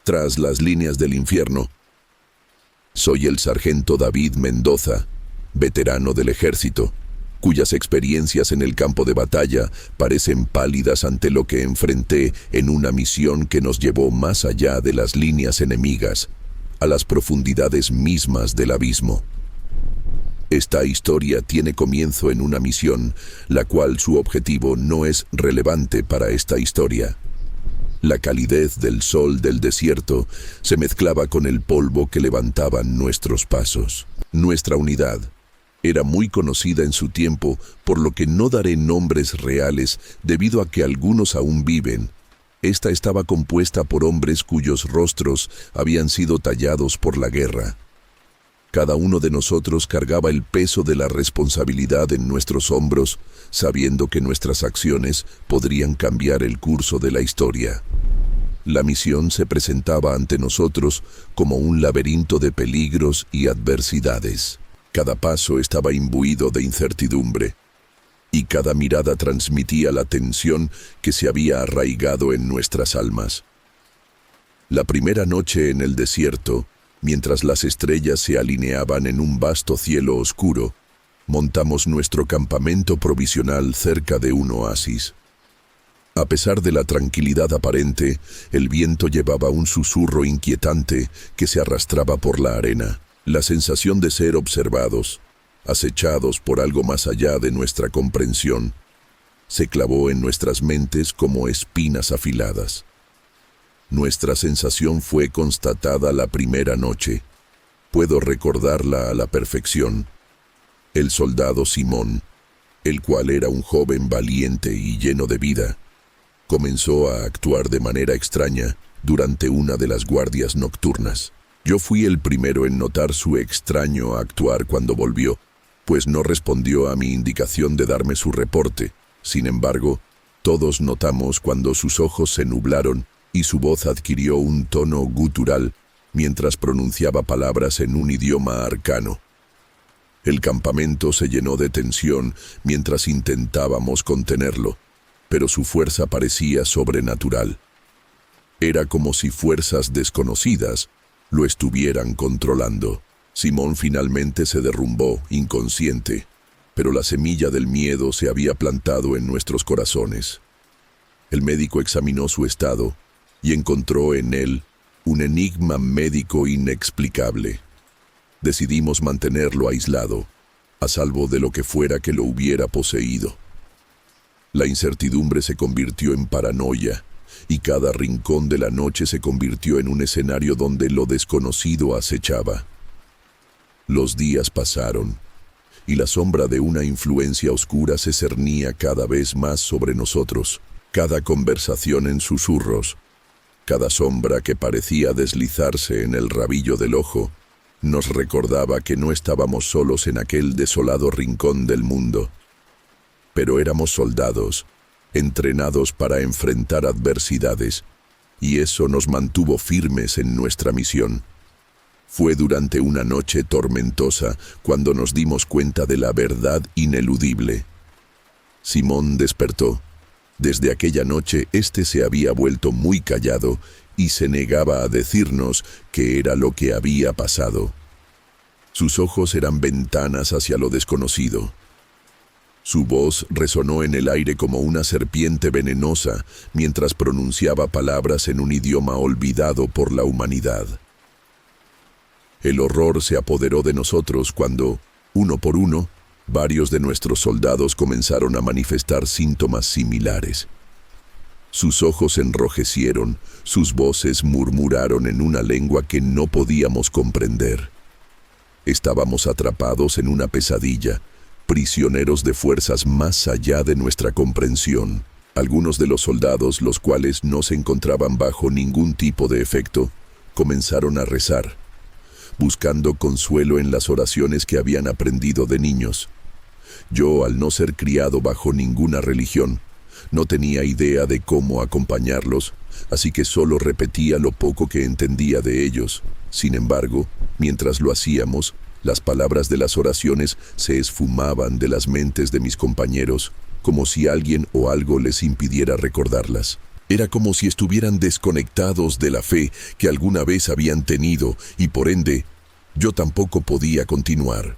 Tras las líneas del infierno. Soy el sargento David Mendoza, veterano del ejército, cuyas experiencias en el campo de batalla parecen pálidas ante lo que enfrenté en una misión que nos llevó más allá de las líneas enemigas, a las profundidades mismas del abismo. Esta historia tiene comienzo en una misión, la cual su objetivo no es relevante para esta historia. La calidez del sol del desierto se mezclaba con el polvo que levantaban nuestros pasos. Nuestra unidad era muy conocida en su tiempo, por lo que no daré nombres reales debido a que algunos aún viven. Esta estaba compuesta por hombres cuyos rostros habían sido tallados por la guerra. Cada uno de nosotros cargaba el peso de la responsabilidad en nuestros hombros, sabiendo que nuestras acciones podrían cambiar el curso de la historia. La misión se presentaba ante nosotros como un laberinto de peligros y adversidades. Cada paso estaba imbuido de incertidumbre, y cada mirada transmitía la tensión que se había arraigado en nuestras almas. La primera noche en el desierto, mientras las estrellas se alineaban en un vasto cielo oscuro, montamos nuestro campamento provisional cerca de un oasis. A pesar de la tranquilidad aparente, el viento llevaba un susurro inquietante que se arrastraba por la arena. La sensación de ser observados, acechados por algo más allá de nuestra comprensión, se clavó en nuestras mentes como espinas afiladas. Nuestra sensación fue constatada la primera noche. Puedo recordarla a la perfección. El soldado Simón, el cual era un joven valiente y lleno de vida, comenzó a actuar de manera extraña durante una de las guardias nocturnas. Yo fui el primero en notar su extraño actuar cuando volvió, pues no respondió a mi indicación de darme su reporte. Sin embargo, todos notamos cuando sus ojos se nublaron y su voz adquirió un tono gutural mientras pronunciaba palabras en un idioma arcano. El campamento se llenó de tensión mientras intentábamos contenerlo, pero su fuerza parecía sobrenatural. Era como si fuerzas desconocidas lo estuvieran controlando. Simón finalmente se derrumbó, inconsciente, pero la semilla del miedo se había plantado en nuestros corazones. El médico examinó su estado y encontró en él un enigma médico inexplicable. Decidimos mantenerlo aislado, a salvo de lo que fuera que lo hubiera poseído. La incertidumbre se convirtió en paranoia, y cada rincón de la noche se convirtió en un escenario donde lo desconocido acechaba. Los días pasaron, y la sombra de una influencia oscura se cernía cada vez más sobre nosotros. Cada conversación en susurros, cada sombra que parecía deslizarse en el rabillo del ojo, nos recordaba que no estábamos solos en aquel desolado rincón del mundo. Pero éramos soldados, entrenados para enfrentar adversidades, y eso nos mantuvo firmes en nuestra misión. Fue durante una noche tormentosa cuando nos dimos cuenta de la verdad ineludible. Simón despertó. Desde aquella noche éste se había vuelto muy callado y se negaba a decirnos qué era lo que había pasado. Sus ojos eran ventanas hacia lo desconocido. Su voz resonó en el aire como una serpiente venenosa mientras pronunciaba palabras en un idioma olvidado por la humanidad. El horror se apoderó de nosotros cuando, uno por uno, varios de nuestros soldados comenzaron a manifestar síntomas similares. Sus ojos enrojecieron, sus voces murmuraron en una lengua que no podíamos comprender. Estábamos atrapados en una pesadilla, prisioneros de fuerzas más allá de nuestra comprensión. Algunos de los soldados, los cuales no se encontraban bajo ningún tipo de efecto, comenzaron a rezar, buscando consuelo en las oraciones que habían aprendido de niños. Yo, al no ser criado bajo ninguna religión, no tenía idea de cómo acompañarlos, así que solo repetía lo poco que entendía de ellos. Sin embargo, mientras lo hacíamos, las palabras de las oraciones se esfumaban de las mentes de mis compañeros, como si alguien o algo les impidiera recordarlas. Era como si estuvieran desconectados de la fe que alguna vez habían tenido y por ende, yo tampoco podía continuar.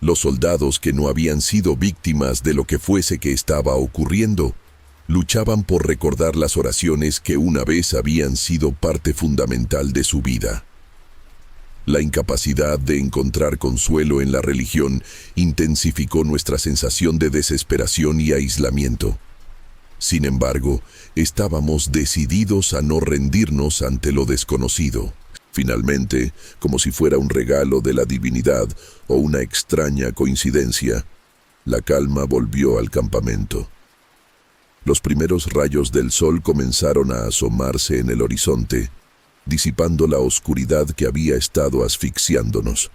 Los soldados que no habían sido víctimas de lo que fuese que estaba ocurriendo, luchaban por recordar las oraciones que una vez habían sido parte fundamental de su vida. La incapacidad de encontrar consuelo en la religión intensificó nuestra sensación de desesperación y aislamiento. Sin embargo, estábamos decididos a no rendirnos ante lo desconocido. Finalmente, como si fuera un regalo de la divinidad o una extraña coincidencia, la calma volvió al campamento. Los primeros rayos del sol comenzaron a asomarse en el horizonte, disipando la oscuridad que había estado asfixiándonos.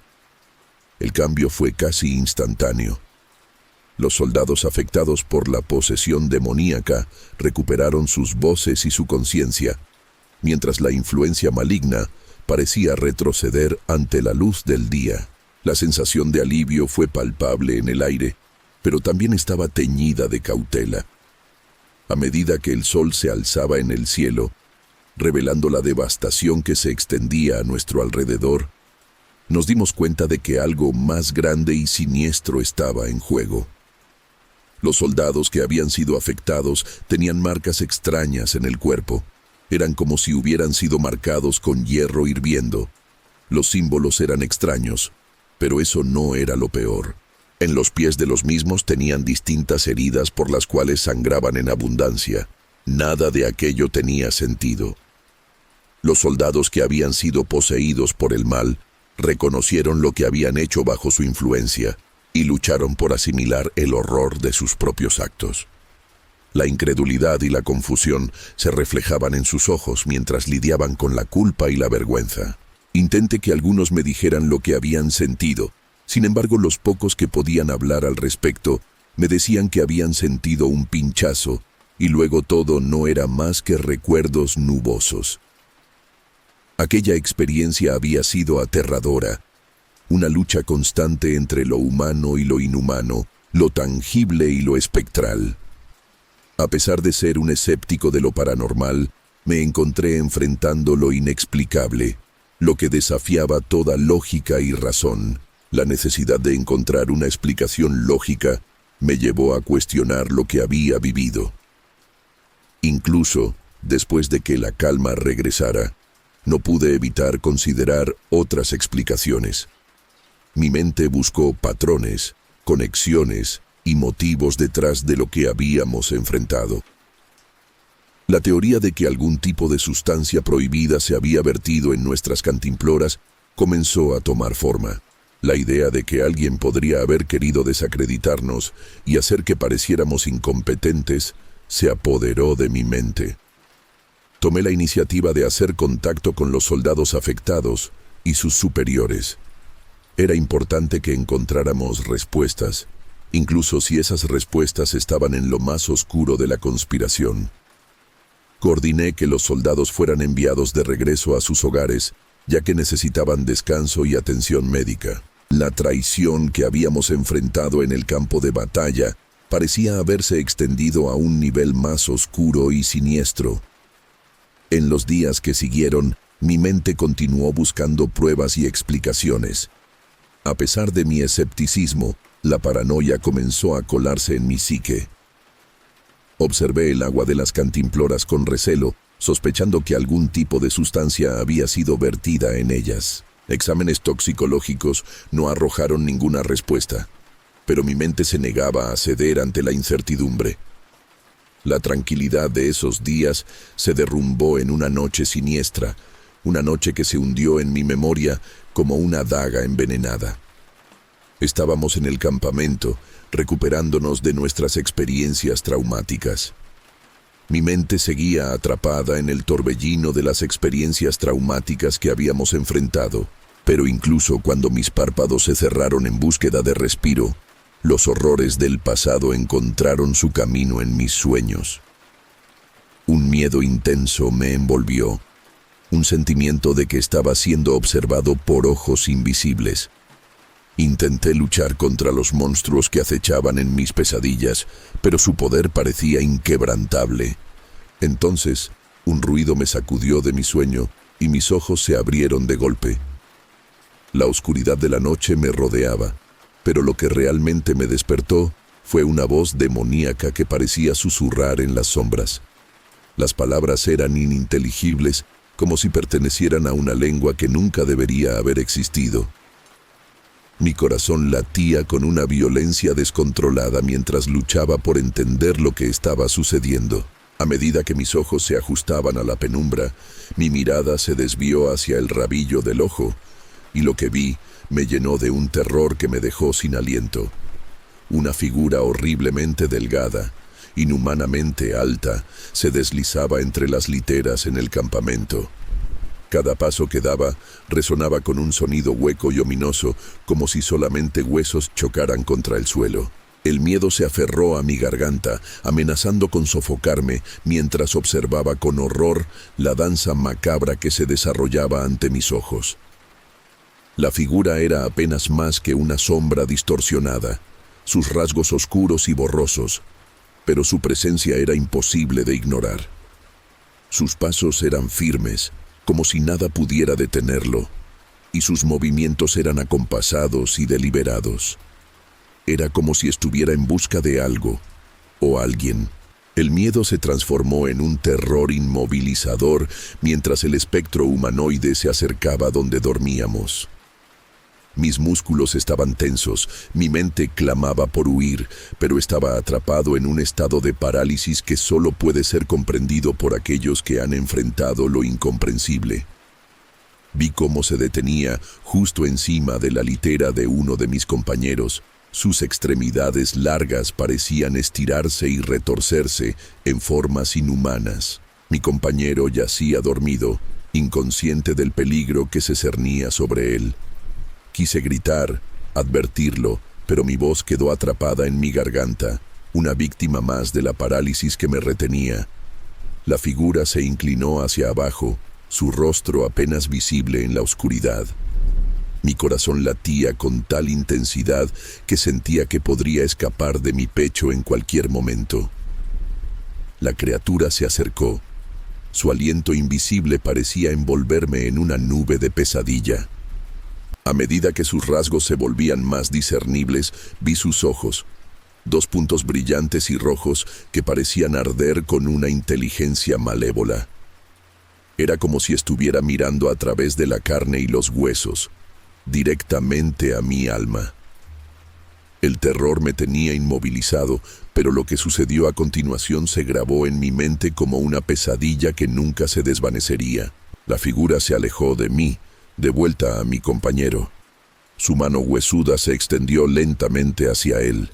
El cambio fue casi instantáneo. Los soldados afectados por la posesión demoníaca recuperaron sus voces y su conciencia, mientras la influencia maligna parecía retroceder ante la luz del día. La sensación de alivio fue palpable en el aire, pero también estaba teñida de cautela. A medida que el sol se alzaba en el cielo, revelando la devastación que se extendía a nuestro alrededor, nos dimos cuenta de que algo más grande y siniestro estaba en juego. Los soldados que habían sido afectados tenían marcas extrañas en el cuerpo. Eran como si hubieran sido marcados con hierro hirviendo. Los símbolos eran extraños, pero eso no era lo peor. En los pies de los mismos tenían distintas heridas por las cuales sangraban en abundancia. Nada de aquello tenía sentido. Los soldados que habían sido poseídos por el mal reconocieron lo que habían hecho bajo su influencia y lucharon por asimilar el horror de sus propios actos. La incredulidad y la confusión se reflejaban en sus ojos mientras lidiaban con la culpa y la vergüenza. Intenté que algunos me dijeran lo que habían sentido. Sin embargo, los pocos que podían hablar al respecto me decían que habían sentido un pinchazo y luego todo no era más que recuerdos nubosos. Aquella experiencia había sido aterradora, una lucha constante entre lo humano y lo inhumano, lo tangible y lo espectral. A pesar de ser un escéptico de lo paranormal, me encontré enfrentando lo inexplicable, lo que desafiaba toda lógica y razón. La necesidad de encontrar una explicación lógica me llevó a cuestionar lo que había vivido. Incluso, después de que la calma regresara, no pude evitar considerar otras explicaciones. Mi mente buscó patrones, conexiones y motivos detrás de lo que habíamos enfrentado. La teoría de que algún tipo de sustancia prohibida se había vertido en nuestras cantimploras comenzó a tomar forma. La idea de que alguien podría haber querido desacreditarnos y hacer que pareciéramos incompetentes se apoderó de mi mente. Tomé la iniciativa de hacer contacto con los soldados afectados y sus superiores. Era importante que encontráramos respuestas, incluso si esas respuestas estaban en lo más oscuro de la conspiración. Coordiné que los soldados fueran enviados de regreso a sus hogares, ya que necesitaban descanso y atención médica. La traición que habíamos enfrentado en el campo de batalla parecía haberse extendido a un nivel más oscuro y siniestro. En los días que siguieron, mi mente continuó buscando pruebas y explicaciones. A pesar de mi escepticismo, la paranoia comenzó a colarse en mi psique. Observé el agua de las cantimploras con recelo, sospechando que algún tipo de sustancia había sido vertida en ellas. Exámenes toxicológicos no arrojaron ninguna respuesta, pero mi mente se negaba a ceder ante la incertidumbre. La tranquilidad de esos días se derrumbó en una noche siniestra, una noche que se hundió en mi memoria como una daga envenenada. Estábamos en el campamento, recuperándonos de nuestras experiencias traumáticas. Mi mente seguía atrapada en el torbellino de las experiencias traumáticas que habíamos enfrentado, pero incluso cuando mis párpados se cerraron en búsqueda de respiro, los horrores del pasado encontraron su camino en mis sueños. Un miedo intenso me envolvió, un sentimiento de que estaba siendo observado por ojos invisibles. Intenté luchar contra los monstruos que acechaban en mis pesadillas, pero su poder parecía inquebrantable. Entonces, un ruido me sacudió de mi sueño y mis ojos se abrieron de golpe. La oscuridad de la noche me rodeaba, pero lo que realmente me despertó fue una voz demoníaca que parecía susurrar en las sombras. Las palabras eran ininteligibles, como si pertenecieran a una lengua que nunca debería haber existido. Mi corazón latía con una violencia descontrolada mientras luchaba por entender lo que estaba sucediendo. A medida que mis ojos se ajustaban a la penumbra, mi mirada se desvió hacia el rabillo del ojo, y lo que vi me llenó de un terror que me dejó sin aliento. Una figura horriblemente delgada, inhumanamente alta, se deslizaba entre las literas en el campamento. Cada paso que daba resonaba con un sonido hueco y ominoso, como si solamente huesos chocaran contra el suelo. El miedo se aferró a mi garganta, amenazando con sofocarme, mientras observaba con horror la danza macabra que se desarrollaba ante mis ojos. La figura era apenas más que una sombra distorsionada, sus rasgos oscuros y borrosos, pero su presencia era imposible de ignorar. Sus pasos eran firmes, como si nada pudiera detenerlo, y sus movimientos eran acompasados y deliberados. Era como si estuviera en busca de algo o alguien. El miedo se transformó en un terror inmovilizador mientras el espectro humanoide se acercaba donde dormíamos. Mis músculos estaban tensos, mi mente clamaba por huir, pero estaba atrapado en un estado de parálisis que solo puede ser comprendido por aquellos que han enfrentado lo incomprensible. Vi cómo se detenía justo encima de la litera de uno de mis compañeros. Sus extremidades largas parecían estirarse y retorcerse en formas inhumanas. Mi compañero yacía dormido, inconsciente del peligro que se cernía sobre él. Quise gritar, advertirlo, pero mi voz quedó atrapada en mi garganta, una víctima más de la parálisis que me retenía. La figura se inclinó hacia abajo, su rostro apenas visible en la oscuridad. Mi corazón latía con tal intensidad que sentía que podría escapar de mi pecho en cualquier momento. La criatura se acercó. Su aliento invisible parecía envolverme en una nube de pesadilla. A medida que sus rasgos se volvían más discernibles, vi sus ojos, dos puntos brillantes y rojos que parecían arder con una inteligencia malévola. Era como si estuviera mirando a través de la carne y los huesos, directamente a mi alma. El terror me tenía inmovilizado, pero lo que sucedió a continuación se grabó en mi mente como una pesadilla que nunca se desvanecería. La figura se alejó de mí, de vuelta a mi compañero. Su mano huesuda se extendió lentamente hacia él,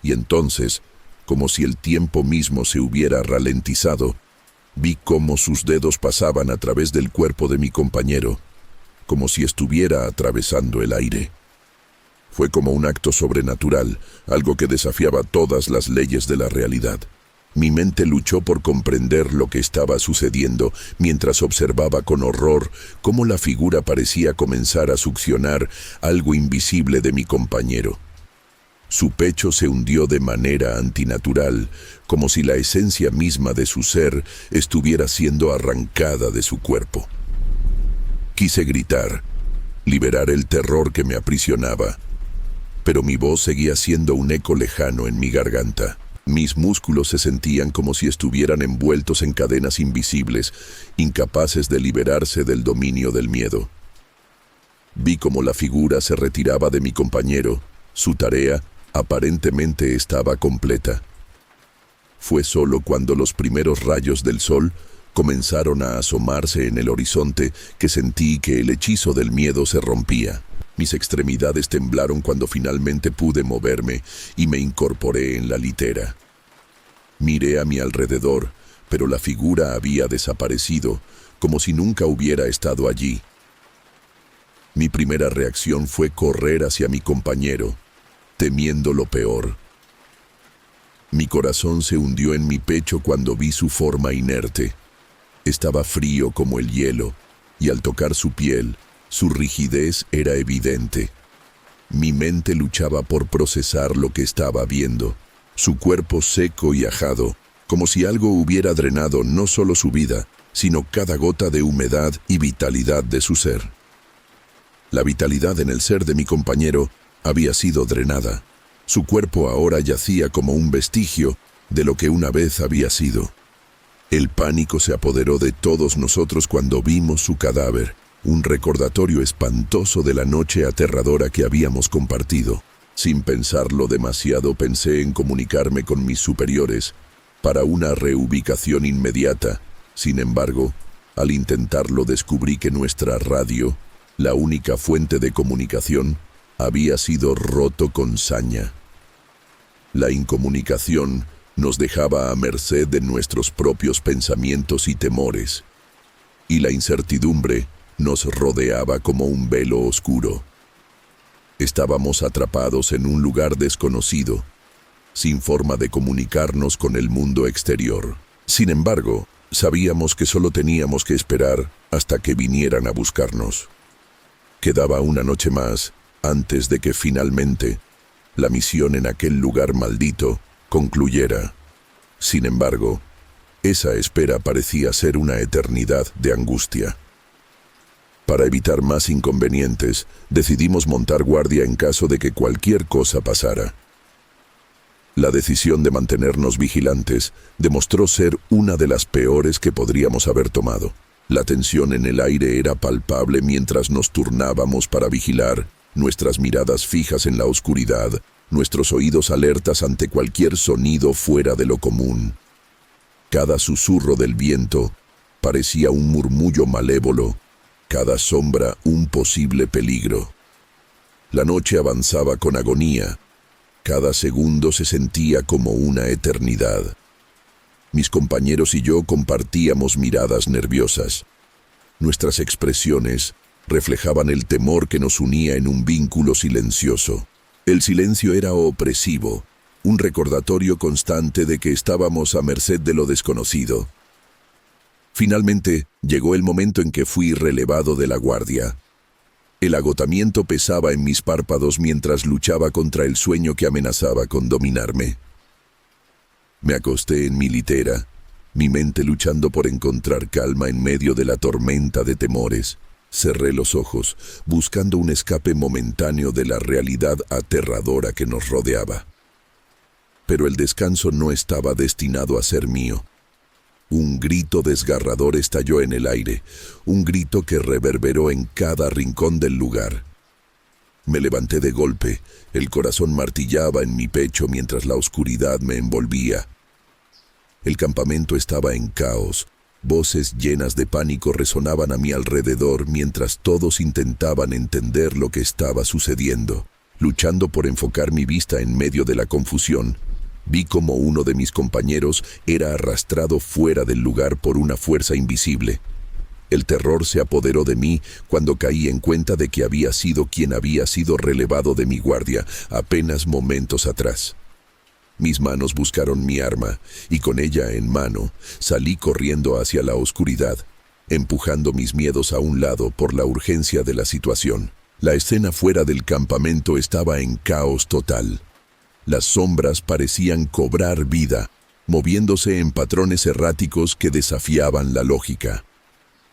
y entonces, como si el tiempo mismo se hubiera ralentizado, vi cómo sus dedos pasaban a través del cuerpo de mi compañero, como si estuviera atravesando el aire. Fue como un acto sobrenatural, algo que desafiaba todas las leyes de la realidad. Mi mente luchó por comprender lo que estaba sucediendo mientras observaba con horror cómo la figura parecía comenzar a succionar algo invisible de mi compañero. Su pecho se hundió de manera antinatural, como si la esencia misma de su ser estuviera siendo arrancada de su cuerpo. Quise gritar, liberar el terror que me aprisionaba, pero mi voz seguía siendo un eco lejano en mi garganta. Mis músculos se sentían como si estuvieran envueltos en cadenas invisibles, incapaces de liberarse del dominio del miedo. Vi cómo la figura se retiraba de mi compañero. Su tarea aparentemente estaba completa. Fue solo cuando los primeros rayos del sol comenzaron a asomarse en el horizonte que sentí que el hechizo del miedo se rompía. Mis extremidades temblaron cuando finalmente pude moverme y me incorporé en la litera. Miré a mi alrededor, pero la figura había desaparecido, como si nunca hubiera estado allí. Mi primera reacción fue correr hacia mi compañero, temiendo lo peor. Mi corazón se hundió en mi pecho cuando vi su forma inerte. Estaba frío como el hielo, y al tocar su piel, su rigidez era evidente. Mi mente luchaba por procesar lo que estaba viendo. Su cuerpo seco y ajado como si algo hubiera drenado no solo su vida, sino cada gota de humedad y vitalidad de su ser. La vitalidad en el ser de mi compañero había sido drenada. Su cuerpo ahora yacía como un vestigio de lo que una vez había sido. El pánico se apoderó de todos nosotros cuando vimos su cadáver, un recordatorio espantoso de la noche aterradora que habíamos compartido. Sin pensarlo demasiado, pensé en comunicarme con mis superiores para una reubicación inmediata. Sin embargo, al intentarlo descubrí que nuestra radio, la única fuente de comunicación, había sido roto con saña. La incomunicación nos dejaba a merced de nuestros propios pensamientos y temores, y la incertidumbre nos rodeaba como un velo oscuro. Estábamos atrapados en un lugar desconocido, sin forma de comunicarnos con el mundo exterior. Sin embargo, sabíamos que solo teníamos que esperar hasta que vinieran a buscarnos. Quedaba una noche más antes de que finalmente la misión en aquel lugar maldito concluyera. Sin embargo, esa espera parecía ser una eternidad de angustia. Para evitar más inconvenientes, decidimos montar guardia en caso de que cualquier cosa pasara. La decisión de mantenernos vigilantes demostró ser una de las peores que podríamos haber tomado. La tensión en el aire era palpable mientras nos turnábamos para vigilar, nuestras miradas fijas en la oscuridad, nuestros oídos alertas ante cualquier sonido fuera de lo común. Cada susurro del viento parecía un murmullo malévolo, cada sombra un posible peligro. La noche avanzaba con agonía. Cada segundo se sentía como una eternidad. Mis compañeros y yo compartíamos miradas nerviosas. Nuestras expresiones reflejaban el temor que nos unía en un vínculo silencioso. El silencio era opresivo, un recordatorio constante de que estábamos a merced de lo desconocido. Finalmente, llegó el momento en que fui relevado de la guardia. El agotamiento pesaba en mis párpados mientras luchaba contra el sueño que amenazaba con dominarme. Me acosté en mi litera, mi mente luchando por encontrar calma en medio de la tormenta de temores. Cerré los ojos, buscando un escape momentáneo de la realidad aterradora que nos rodeaba. Pero el descanso no estaba destinado a ser mío. Un grito desgarrador estalló en el aire, un grito que reverberó en cada rincón del lugar. Me levanté de golpe, el corazón martillaba en mi pecho mientras la oscuridad me envolvía. El campamento estaba en caos, voces llenas de pánico resonaban a mi alrededor mientras todos intentaban entender lo que estaba sucediendo. Luchando por enfocar mi vista en medio de la confusión, vi como uno de mis compañeros era arrastrado fuera del lugar por una fuerza invisible. El terror se apoderó de mí cuando caí en cuenta de que había sido quien había sido relevado de mi guardia apenas momentos atrás. Mis manos buscaron mi arma, y con ella en mano, salí corriendo hacia la oscuridad, empujando mis miedos a un lado por la urgencia de la situación. La escena fuera del campamento estaba en caos total. Las sombras parecían cobrar vida, moviéndose en patrones erráticos que desafiaban la lógica.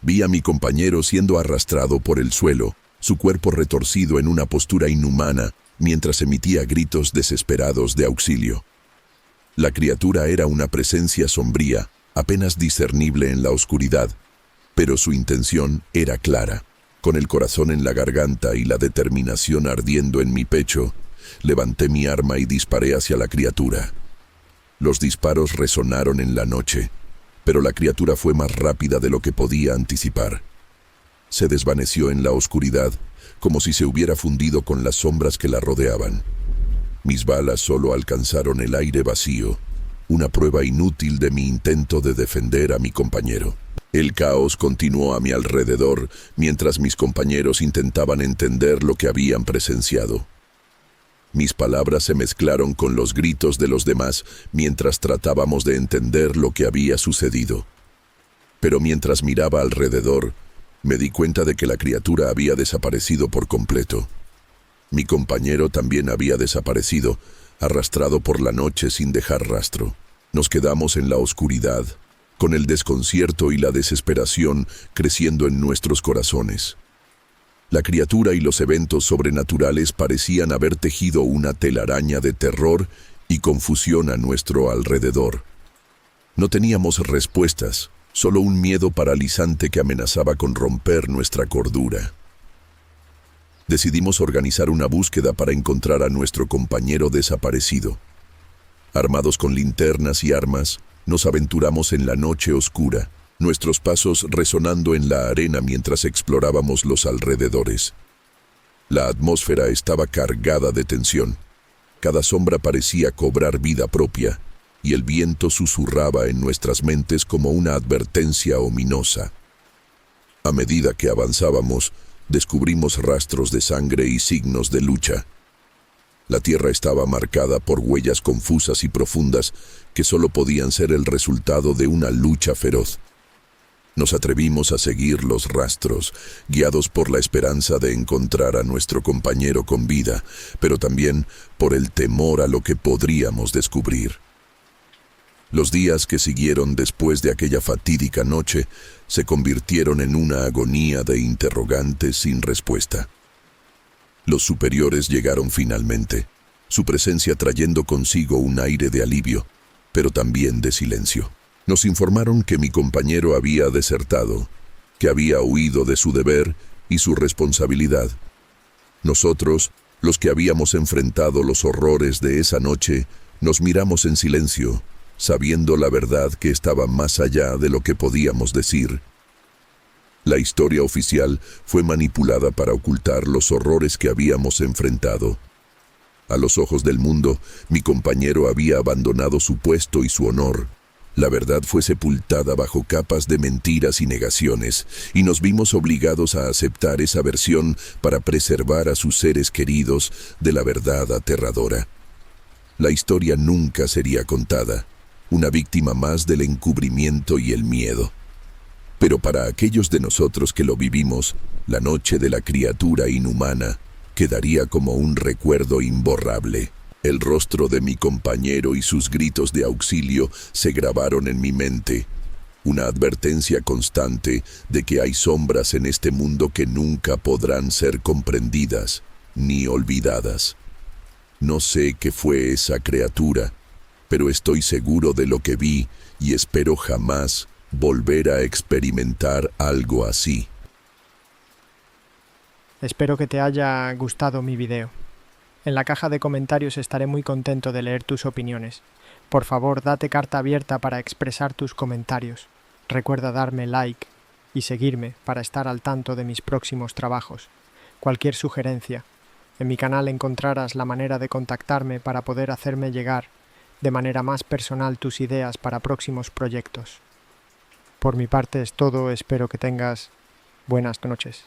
Vi a mi compañero siendo arrastrado por el suelo, su cuerpo retorcido en una postura inhumana, mientras emitía gritos desesperados de auxilio. La criatura era una presencia sombría, apenas discernible en la oscuridad, pero su intención era clara. Con el corazón en la garganta y la determinación ardiendo en mi pecho, levanté mi arma y disparé hacia la criatura. Los disparos resonaron en la noche, pero la criatura fue más rápida de lo que podía anticipar. Se desvaneció en la oscuridad, como si se hubiera fundido con las sombras que la rodeaban. Mis balas solo alcanzaron el aire vacío, una prueba inútil de mi intento de defender a mi compañero. El caos continuó a mi alrededor mientras mis compañeros intentaban entender lo que habían presenciado. Mis palabras se mezclaron con los gritos de los demás mientras tratábamos de entender lo que había sucedido. Pero mientras miraba alrededor, me di cuenta de que la criatura había desaparecido por completo. Mi compañero también había desaparecido, arrastrado por la noche sin dejar rastro. Nos quedamos en la oscuridad, con el desconcierto y la desesperación creciendo en nuestros corazones. La criatura y los eventos sobrenaturales parecían haber tejido una telaraña de terror y confusión a nuestro alrededor. No teníamos respuestas, solo un miedo paralizante que amenazaba con romper nuestra cordura. Decidimos organizar una búsqueda para encontrar a nuestro compañero desaparecido. Armados con linternas y armas, nos aventuramos en la noche oscura, nuestros pasos resonando en la arena mientras explorábamos los alrededores. La atmósfera estaba cargada de tensión. Cada sombra parecía cobrar vida propia, y el viento susurraba en nuestras mentes como una advertencia ominosa. A medida que avanzábamos, descubrimos rastros de sangre y signos de lucha. La tierra estaba marcada por huellas confusas y profundas que solo podían ser el resultado de una lucha feroz. Nos atrevimos a seguir los rastros, guiados por la esperanza de encontrar a nuestro compañero con vida, pero también por el temor a lo que podríamos descubrir. Los días que siguieron después de aquella fatídica noche se convirtieron en una agonía de interrogantes sin respuesta. Los superiores llegaron finalmente, su presencia trayendo consigo un aire de alivio, pero también de silencio. Nos informaron que mi compañero había desertado, que había huido de su deber y su responsabilidad. Nosotros, los que habíamos enfrentado los horrores de esa noche, nos miramos en silencio, sabiendo la verdad que estaba más allá de lo que podíamos decir. La historia oficial fue manipulada para ocultar los horrores que habíamos enfrentado. A los ojos del mundo, mi compañero había abandonado su puesto y su honor. La verdad fue sepultada bajo capas de mentiras y negaciones, y nos vimos obligados a aceptar esa versión para preservar a sus seres queridos de la verdad aterradora. La historia nunca sería contada, una víctima más del encubrimiento y el miedo. Pero para aquellos de nosotros que lo vivimos, la noche de la criatura inhumana quedaría como un recuerdo imborrable. El rostro de mi compañero y sus gritos de auxilio se grabaron en mi mente, una advertencia constante de que hay sombras en este mundo que nunca podrán ser comprendidas ni olvidadas. No sé qué fue esa criatura, pero estoy seguro de lo que vi y espero jamás volver a experimentar algo así. Espero que te haya gustado mi video. En la caja de comentarios estaré muy contento de leer tus opiniones. Por favor, date carta abierta para expresar tus comentarios. Recuerda darme like y seguirme para estar al tanto de mis próximos trabajos. Cualquier sugerencia. En mi canal encontrarás la manera de contactarme para poder hacerme llegar de manera más personal tus ideas para próximos proyectos. Por mi parte es todo, espero que tengas buenas noches.